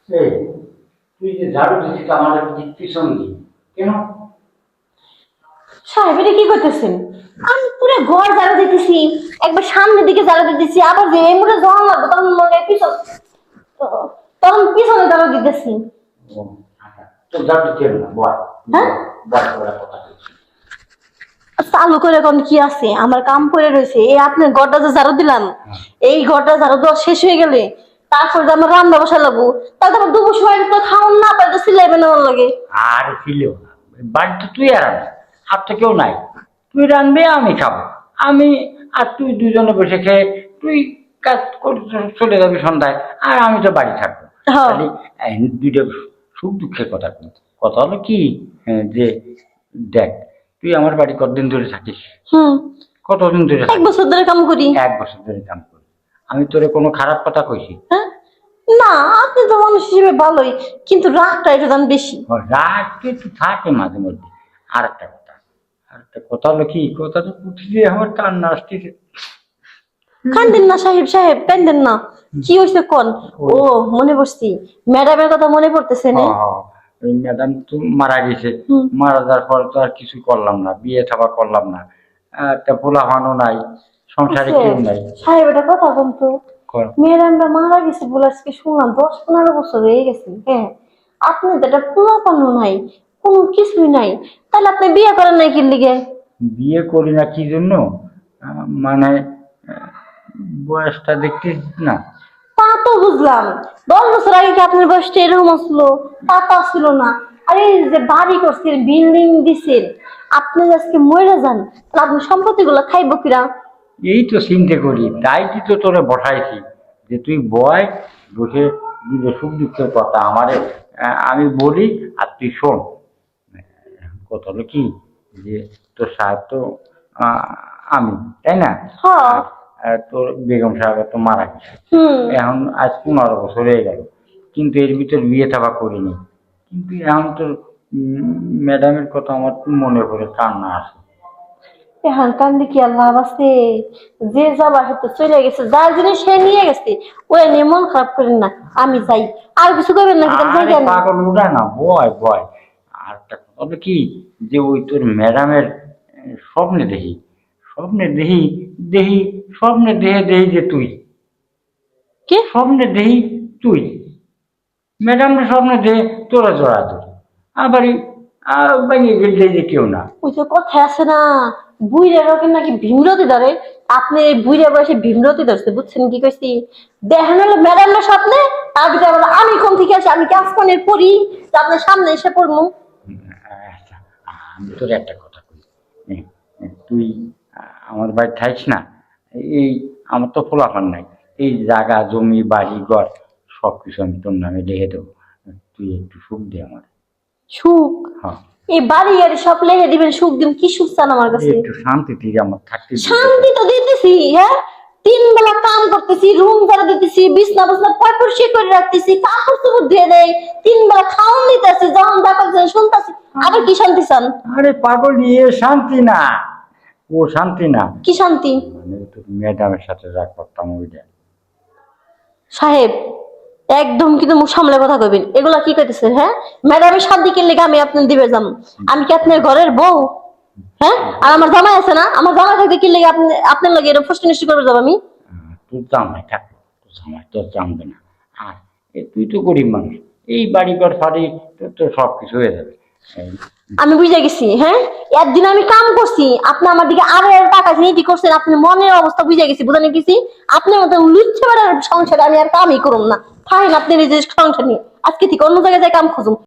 এই তুই যে ঝাড়ু দিচ্ছিস আমার পিছন দিয়ে কেন? সাহেব এটা কি করতেছেন? আমি পুরো ঘর ঝাড়ু দিতেছি, একবার সামনের দিকে ঝাড়ু দিতেছি, আবার যে এই মুখে জল লাগবে তখন মনে হয় পিছন, তখন পিছনে ঝাড়ু দিতেছি। ও, আচ্ছা, তোর ঝাড়ু দিতে হবে না, বয় হ্যাঁ, বয় বয় কথা বলছি। চালু করে এখন কি আছে, আমার কাম করে রয়েছে। এই আপনার ঘরটা যে ঝাড়ু দিলাম, এই ঘরটা ঝাড়ু দেওয়া শেষ হয়ে গেলে তারপর যে আমার রান্না বসা লাগবো, তাহলে আমার দুপুর সময় তো খাওয়ান না পাই তো সিলাই বানানোর লাগে। আর ছিলেও না, বাড়িতে তুই আর আমি, আর তো কেউ নাই। তুই রানবে, আমি খাবো। আমি আর তুই দুজনে বসে খেয়ে তুই কাজ করে চলে যাবি সন্ধ্যায়, আর আমি তো বাড়ি থাকবো। হ্যাঁ। খালি দুইটা সুখ দুঃখের কথা বলছি। কথা হলো কি, যে দেখ, তুই আমার বাড়ি কতদিন ধরে থাকিস? হুম। কতদিন ধরে এক থাকিস? বছর ধরে কাম করি। 1 বছর ধরে কাম করি। আমি তোরে কোনো খারাপ কথা কইছি? হ্যাঁ, না, আপনি তো মানুষ হিসেবে ভালোই, কিন্তু রাগটা একটু দাম বেশি। রাগ তো একটু থাকে মাঝে মধ্যে। আর একটা কথা হলো কি, কথাটা উঠে আমার কান্না আসতেছে। কান্দেন না সাহেব, সাহেব কান্দেন না। কি হয়েছে কোন? ও, মনে পড়ছি, ম্যাডামের কথা মনে পড়তেছে না? ওই ম্যাডাম তো মারা গেছে। হুম। মারা যাওয়ার পর তো আর কিছু করলাম না, বিয়ে থাকা করলাম না। একটা পোলাপানও নাই, সংসারে কেউ নাই। সাহেব এটা কথা বলতো, কর। ম্যাডামটা মারা গেছে বলে আজকে শুনলাম 10-15 বছর হয়ে গেছে। হ্যাঁ, আপনি তো এটা পোলাপানও নাই, কোনো কিছুই নাই, তাহলে আপনি বিয়ে করেন নাই কি লিগে? বিয়ে করি না কি জন্য? মানে আহ, বয়সটা দেখছিস না? তা তো বুঝলাম, 10 বছর আগে কি আপনার বয়সটা এরকম আসলো? তা তো আসলো না। আরে এই যে বাড়ি করছেন, বিল্ডিং দিছেন, আপনি যে আজকে মরে যান, তাহলে আপনি সম্পত্তি গুলো খাইবো কিরা? এই তো চিন্তা করি, তাই কি তো তোরে বসাইছি যে তুই বয়, বসে দুটো সুখ দুঃখের কথা আমারে আমি বলি, আর তুই শোন। কথা হলো কি, যে তোর সাহেব তো আহ, আমি, তাই না? হ্যাঁ। আর তোর বেগম সাহেব তো মারা গেছে। হুম। এখন আজ 15 বছর হয়ে গেল, কিন্তু এর ভিতর বিয়ে থাকা করিনি। কিন্তু এখন তোর ম্যাডামের কথা আমার মনে পড়ে কান্না আসে। এখন কান্দি কি আর লাভ আছে? যে যাবার হয়তো চলে গেছে, যার জিনিস সে নিয়ে গেছে, ওই নিয়ে মন খারাপ করেন না। আমি যাই, আর কিছু করবেন নাকি? তাহলে আরে যাই আমি। পাগল উড়া না, বয় বয়। আর একটা কথা হলো কি, যে ওই তোর ম্যাডামের স্বপ্নে দেখি, স্বপ্নে দেখি, দেখি স্বপ্নে দেখে দেখি যে তুই, কি? স্বপ্নে দেখি তুই, ম্যাডামের স্বপ্নে দেখে তোরা জড়া ধরি। আবার ভেঙে গেলে যে কেউ না। ওই যে কথা আছে না, বুইরা রকেন নাকি ভীমরতি ধরে, আপনি এই বুইরা বয়সে ভীমরতি ধরছে, বুঝছেন কি কইছি? দেখেন হলো ম্যাডামের স্বপ্নে, তার ভিতরে আবার আমি কোন থেকে আসি, আমি কি আসমানের পড়ি যে আপনার সামনে এসে পড়বো? আচ্ছা, আমি তোর একটা কথা কই। তুই আমার বাড়ি থাইস না, এই আমার তো পোলাপান নাই, এই জায়গা জমি বাড়ি ঘর সব কিছু আমি তোর নামে লিখে দেবো। তুই একটু সুখ দে আমার। সুখ? হ্যাঁ, এই বাড়ি গাড়ি সব লেগে দিবেন, সুখ দিন? কি সুখ চান আমার কাছে? একটু শান্তি থেকে আমার থাকতে দিতে। শান্তি তো দিতেছি, হ্যাঁ, 3 বেলা কাম করতেছি, রুম ভাড়া দিতেছি, বিছনা বিছনা পরিষ্কার করে রাখতেছি, কাপড় চোপড় ধুয়ে দেয়, 3 বেলা খাওয়ান দিতেছি, যখন দেখা যায় শুনতেছি, আবার কি শান্তি চান? আরে পাগল, এ শান্তি না, ও শান্তি না। কি শান্তি? মানে তোর ম্যাডামের সাথে যা করতাম ওইটা। সাহেব, একদম কিন্তু মুখ সামলে কথা কইবেন। এগুলা কি কইতেছেন? হ্যাঁ, ম্যাডামের শান্তি কিনলে আমি আপনার দিবে যাম? আমি কি আপনার ঘরের বউ? হ্যাঁ, আর আমার জামাই আছে না, আমার জামাই থাকতে কিনলে আপনি আপনার লাগে এরকম ফষ্টি নষ্টি করবে যাব আমি? তোর জামাই থাকবে, তোর জামাই তোর জানবে না। আর তুই তো গরিব মানুষ, এই বাড়ি ঘর ফাড়ি তোর তো সব কিছু হয়ে যাবে। এই, আমি বুঝে গেছি। হ্যাঁ, একদিন আমি কাম করছি, আপনি আমার দিকে আরো টাকা নিয়ে করছেন, আপনি মনের অবস্থা বুঝে গেছি, বুঝে গেছি। আপনার মতো লুচ্ছা বেড়ার সংসারে আমি আর কামই করুম না। ফাইন, আপনি নিজের সংসার নিয়ে আজকে থেকে অন্য জায়গায় যাই কাম খুঁজুন।